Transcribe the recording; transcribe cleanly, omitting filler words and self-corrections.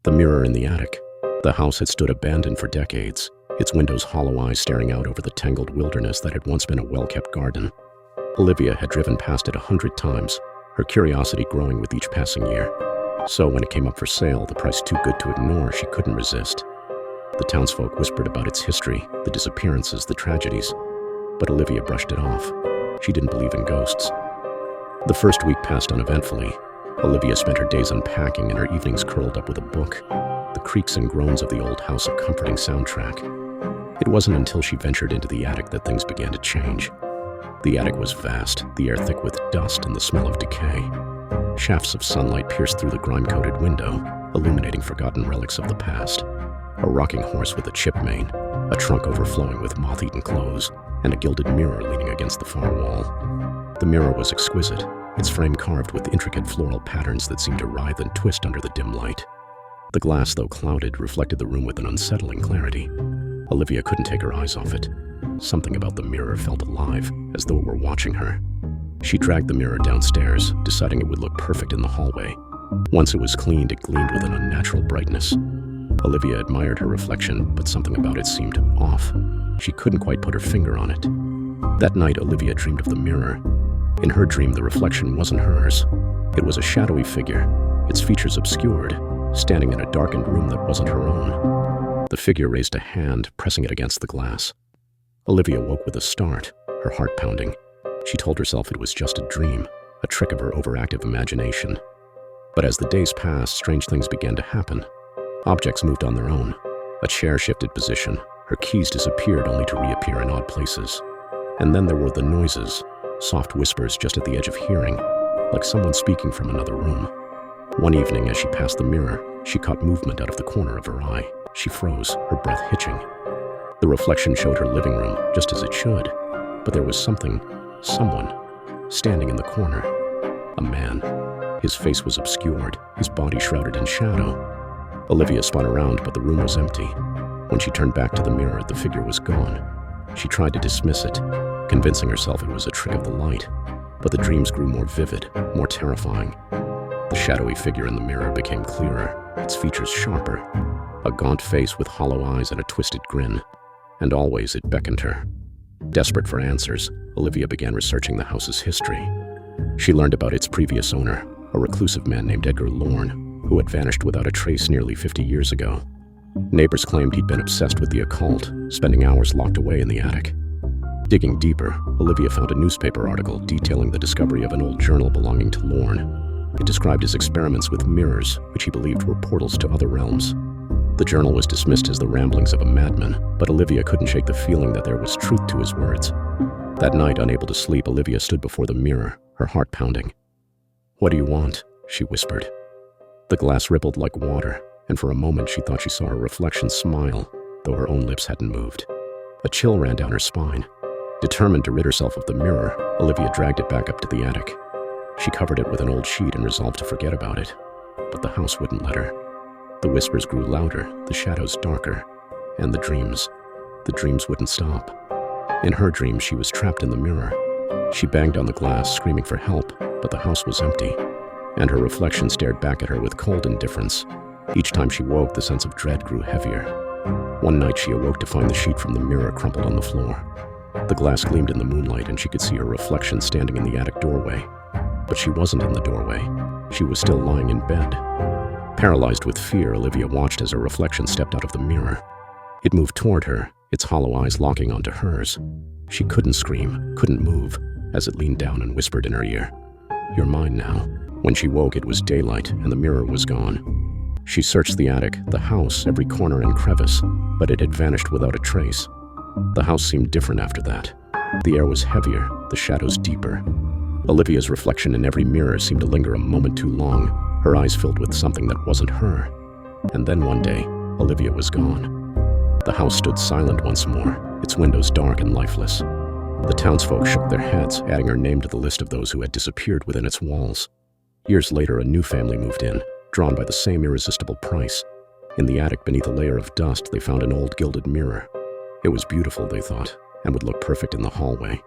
The mirror in the attic. The house had stood abandoned for decades, its windows hollow eyes staring out over the tangled wilderness that had once been a well-kept garden. Olivia had driven past it 100 times, her curiosity growing with each passing year. So when it came up for sale, the price too good to ignore, she couldn't resist. The townsfolk whispered about its history, the disappearances, the tragedies. But Olivia brushed it off. She didn't believe in ghosts. The first week passed uneventfully. Olivia spent her days unpacking and her evenings curled up with a book, the creaks and groans of the old house a comforting soundtrack. It wasn't until she ventured into the attic that things began to change. The attic was vast, the air thick with dust and the smell of decay. Shafts of sunlight pierced through the grime-coated window, illuminating forgotten relics of the past. A rocking horse with a chipped mane, a trunk overflowing with moth-eaten clothes, and a gilded mirror leaning against the far wall. The mirror was exquisite, its frame carved with intricate floral patterns that seemed to writhe and twist under the dim light. The glass, though clouded, reflected the room with an unsettling clarity. Olivia couldn't take her eyes off it. Something about the mirror felt alive, as though it were watching her. She dragged the mirror downstairs, deciding it would look perfect in the hallway. Once it was cleaned, it gleamed with an unnatural brightness. Olivia admired her reflection, but something about it seemed off. She couldn't quite put her finger on it. That night, Olivia dreamed of the mirror. In her dream, the reflection wasn't hers. It was a shadowy figure, its features obscured, standing in a darkened room that wasn't her own. The figure raised a hand, pressing it against the glass. Olivia woke with a start, her heart pounding. She told herself it was just a dream, a trick of her overactive imagination. But as the days passed, strange things began to happen. Objects moved on their own. A chair shifted position. Her keys disappeared only to reappear in odd places. And then there were the noises, soft whispers just at the edge of hearing, like someone speaking from another room. One evening, as she passed the mirror, she caught movement out of the corner of her eye. She froze, her breath hitching. The reflection showed her living room, just as it should, but there was someone, standing in the corner. A man. His face was obscured, his body shrouded in shadow. Olivia spun around, but the room was empty. When she turned back to the mirror, the figure was gone. She tried to dismiss it, convincing herself it was a trick of the light, but the dreams grew more vivid, more terrifying. The shadowy figure in the mirror became clearer, its features sharper. A gaunt face with hollow eyes and a twisted grin. And always it beckoned her. Desperate for answers, Olivia began researching the house's history. She learned about its previous owner, a reclusive man named Edgar Lorne, who had vanished without a trace nearly 50 years ago. Neighbors claimed he'd been obsessed with the occult, spending hours locked away in the attic. Digging deeper, Olivia found a newspaper article detailing the discovery of an old journal belonging to Lorne. It described his experiments with mirrors, which he believed were portals to other realms. The journal was dismissed as the ramblings of a madman, but Olivia couldn't shake the feeling that there was truth to his words. That night, unable to sleep, Olivia stood before the mirror, her heart pounding. "What do you want?" she whispered. The glass rippled like water, and for a moment she thought she saw her reflection smile, though her own lips hadn't moved. A chill ran down her spine. Determined to rid herself of the mirror, Olivia dragged it back up to the attic. She covered it with an old sheet and resolved to forget about it, but the house wouldn't let her. The whispers grew louder, the shadows darker, and the dreams wouldn't stop. In her dreams, she was trapped in the mirror. She banged on the glass, screaming for help, but the house was empty, and her reflection stared back at her with cold indifference. Each time she woke, the sense of dread grew heavier. One night, she awoke to find the sheet from the mirror crumpled on the floor. The glass gleamed in the moonlight, and she could see her reflection standing in the attic doorway. But she wasn't in the doorway. She was still lying in bed. Paralyzed with fear, Olivia watched as her reflection stepped out of the mirror. It moved toward her, its hollow eyes locking onto hers. She couldn't scream, couldn't move, as it leaned down and whispered in her ear, "You're mine now." When she woke, it was daylight, and the mirror was gone. She searched the attic, the house, every corner and crevice, but it had vanished without a trace. The house seemed different after that. The air was heavier, the shadows deeper. Olivia's reflection in every mirror seemed to linger a moment too long, her eyes filled with something that wasn't her. And then one day, Olivia was gone. The house stood silent once more, its windows dark and lifeless. The townsfolk shook their heads, adding her name to the list of those who had disappeared within its walls. Years later, a new family moved in, drawn by the same irresistible price. In the attic beneath a layer of dust, they found an old gilded mirror. It was beautiful, they thought, and would look perfect in the hallway.